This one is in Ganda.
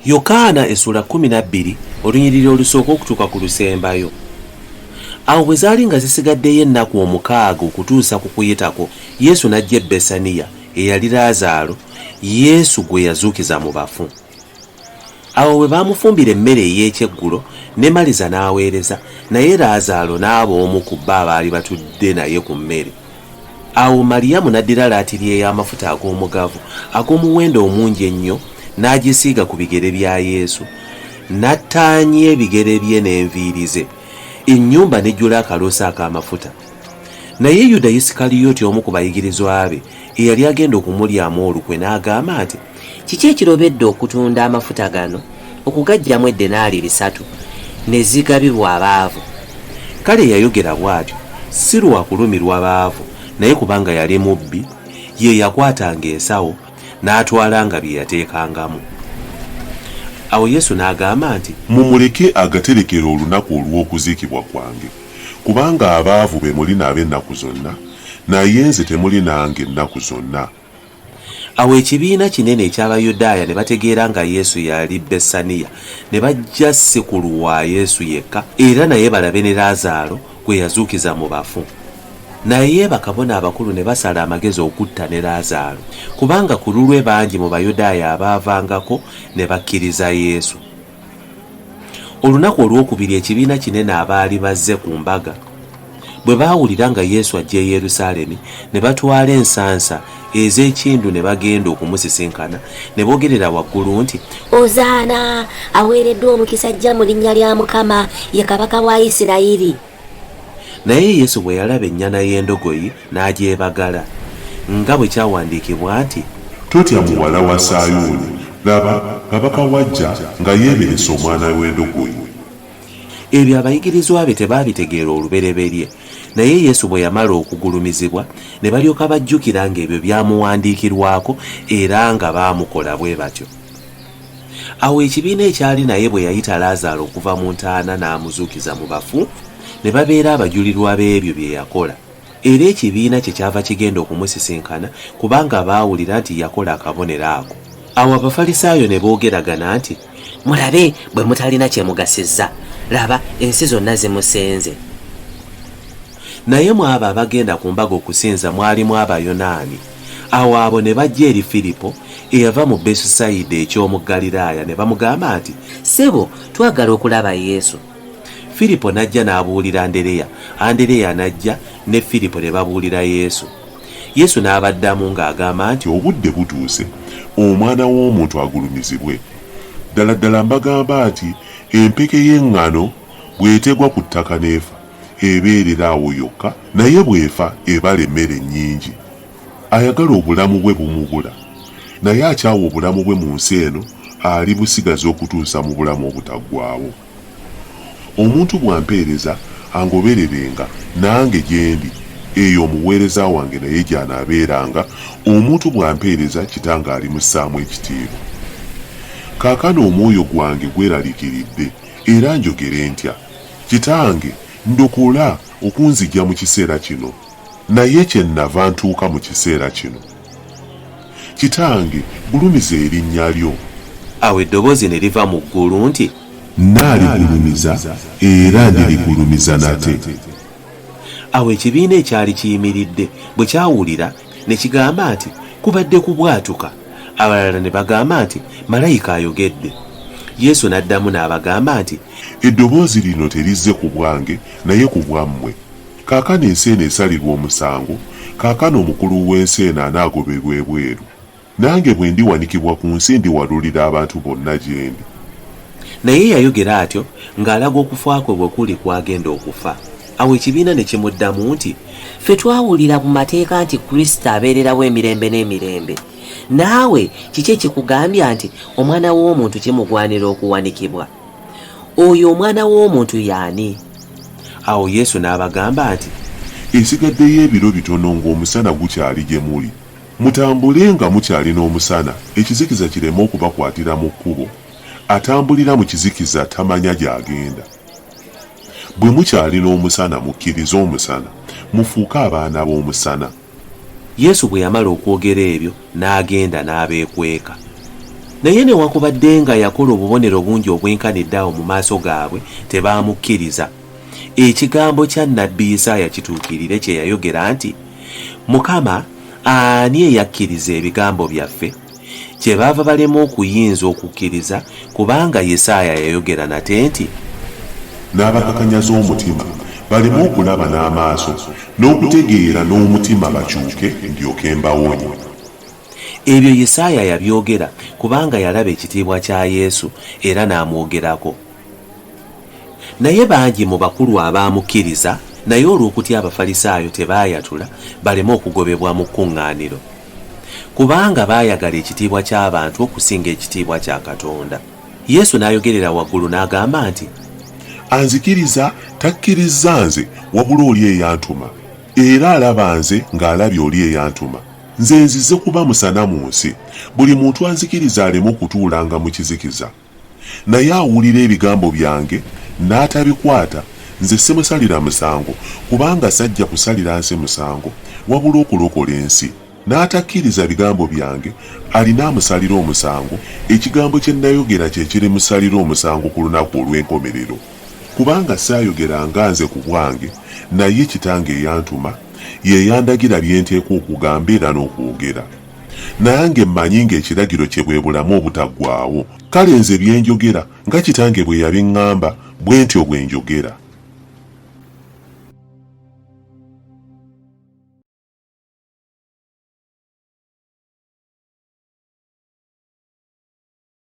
Yokaana essula 12 olunyiriri olusooka okutuuka ku lusembayo. Awo bwe zaali nga zisigaddeyo ennaku 6 okutuusa ku Kuyitako, Yesu n'ajja e Besaniya eyali Laazaalo, Yesu gwe yazuukiza mu bafu. Awo bwe baamufumbira emmere ey'ekyeggulo, ne Maliza n'aweereza, naye Laazaalo n'aba omu ku bo abaali batudde naye ku mmere. Awo Maliyamu n'addira laatiri ey'amafuta ag'omugavu ag'omuwendo omungi ennyo, n'agisiiga ku bigere bya Yesu, n'attaanya ebigere bye n'enviiri ze. Ennyumba n'ejjula akaloosa ak'amafuta. Naye Yuda Isikaliyooti, omu ku bayigirizwa be, eyali agenda okumulyamu olukwe, n'agamba nti, kiki ekirobedde okutunda amafuta gano okugaggyamu eddenaali 3 ne zigabibwa abaavu? Kale yayogera bw'atyo si lwa kulumirwa baavu, naye kubanga yali mubbi, ye yakwatanga ensawo n'atwalanga bye yateekangamu. Awo Yesu n'agamba nti, mumuleke agaterekera olunaku olw'okuziikibwa kwange, kubanga abaavu be muli nabo ennaku zonna, naye nze temuli nange ennaku zonna. Awo ekibiina kinene eky'Abayudaaya ne bategeera nga Yesu yali Besaniya, ne bajja ssekulu wa Yesu yekka, era naye balabe ne Laazaalo gwe yazuukiza mu bafu. Naye bakabona abakulu ne basala amagezi okutta ne Laazaalo, kubanga ku lulwe bangi mu Bayudaaya abaavangako ne bakkiriza Yesu. Olunaku olwokubiri ekibiina kinene abaali bazze ku mbaga bwe baawulira nga Yesu ajja e Yerusaalemi, ne batwala ensansa ez'ekindu ne bagenda okumusisinkana, ne boogerera waggulu nti, Ozaana, aweereddwa omukisa ajja mu linnya lya Mukama, ye kabaka wa Isirayiri. Naye Yesu bwe yalaba ennyana y'endogoyi n'agyebagala, nga bwe kyawandiikibwa nti, totya muwala wa Sayuuni, laba kabaka wajja nga yeeberesa omwana w'endogoyi. Ebyo abayigirizwa be tebaabitegeera olubereberye, naye Yesu bwe yamala okugulumizibwa ne balyoka bajjukira ng'ebyo byamuwandiikirwako era nga baamukola bwe batyo. Awo ekibiina ekyali naye bwe yayita Laazaalo okuva mu ntaana n'amuzuukiza mu bafu, ne babeera abajulirwa b'ebyo bye yakola. Era ekibiina kye kyava kigenda okumusisinkana, kubanga baawulira nti yakola akabonero ako. Awo Abafalisaayo ne boogeragana nti, mulabe bwe mutalina kye mugasizza, laba ensi zonna zimusenze. Naye mu abo abagenda ku mbaga okusinza mwalimu Abayonaani. Awo abo ne bajja eri Firipo eyava mu Besusayida eky'omu Ggaliraaya, ne bamugamba nti, ssebo, twagala okulaba Yesu. Firipo n'ajja n'abuulira Andereya, Andereya n'ajja ne Firipo ne babuulira Yesu. Yesu n'abaddamu ng'agamba nti, obudde butuuse omwana w'omuntu agulumizibwe. Ddala ddala mbagamba nti empeke y'eŋŋaano bw'etegwa ku ttaka n'efa, ebeerera awo yokka, naye bw'efa ebala emmere nnyingi. Ayagala obulamu bwe bumubula, naye akyawa obulamu bwe mu nsi eno alibusigaza okutuusa mu bulamu obutaggwaawo. Omuntu bw'ampeereza angobererenga nange gye ndi, eyo omuweereza wange naye gy'anaabeeranga. Omuntu bw'ampeereza kitange alimussaamu ekitiibwa. Kaakano omwoyo gwange gweraliikiridde era njogere ntya, kitange ndokola okunzigya mu kiseera kino, naye kye nnava ntuuka mu kiseera kino. Kitange gulumiza erinnya lyo. Awo eddoboozi ne liva mu ggulu nti, naaligulumiza era ndirigulumiza nate. Awo ekibiina ekyali kiyimiridde bwe kyawulira ne kigamba nti, kubadde kubwatuka. Abalala ne bagamba nti, malayika ayogedde. Yesu n'addamu n'abagamba nti, eddoboozi lino terizze ku bwange naye ku bwammwe. Kaakano ensi eno esalirwa omusango, kaakano omukulu w'ensi eno anaagoberwa ebweru. Nange bwe ndiwanikibwa ku nsi ndiwalulira abantu bonna gye ndi. Naye yayogera atyo ng'alaga okufa kwe bwe kuli kwagenda okufa. Awo ekibiina ne kimuddamu nti, ffe twawulira mu mateeka nti Kristo abeererawo emirembe n'emirembe. Naawe kiki ekikugambya nti omwana w'omuntu kimugwanira okuwanikibwa? Oyo omwana w'omuntu y'ani? Awo Yesu n'abagamba nti, esigaddeyo ebiro bitono ng'omusana gukyali gye muli. Mutambule nga mukyalina omusana, ekizikiza kireme okubakwatira mu kkubo. Atambulira mu kizikiza tamanya gy'agenda. Bwe mukyalina omusana mukkirize omusana, mufuuke abaana b'omusana. Yesu bwe yamala okwogera ebyo n'agenda n'abeekweka. naye newankubadde nga yakola obubonero bungi obwenkanidde awo mu maaso gaabwe tebaamukkiriza. Ekigambo kya nnabbi Isaaya kituukirire kye yayogera nti, Mukama ani eyakkiriza ebigambo byaffe? Kyebaava balema okuyinza okukkiriza kubanga Isaaya yayogera nate nti, n'abakakanyaza omutima baleme okulaba n'amaaso n'okutegeera n'omutima bakyuke ndyoke mbawonye. Ebyo Isaaya yabyogera kubanga yalaba ekitiibwa kya Yesu era n'amwogerako. Naye bangi mu bakulu abaamukkiriza, naye olw'okutya Abafalisaayo tebaayatula baleme okugobebwa mu kkuŋŋaaniro, kubanga baayagala ekitiibwa ky'abantu okusinga ekitiibwa kya Katonda. Yesu n'ayogerera waggulu n'agamba nti, Anzikiriza takkiriza nze wabula oli eyantuma, era alaba nze ng'alabye oli eyantuma. Nze nzize kuba musana mu nsi, buli muntu anzikiriza aleme okutuulanga mu kizikiza. Naye awulira ebigambo byange n'atabikwata, nze simusalira musango, kubanga sajja kusalira nsi musango wabula okulokola ensi. N'atakkiriza bigambo byange alina amusalira omusango, ekigambo kye nayogera kye kirimusalira omusango ku lunaku olw'enkomerero. Kubanga saayogeranga nze ku bwange, naye Kitange eyantuma ye yandagira bye nteekwa okugamba era n'okwogera. Nange mmanyi ng'ekiragiro kye bwe bulamu obutaggwaawo. Kale nze bye njogera nga Kitange bwe yabiŋŋamba bwe ntyo bwe njogera.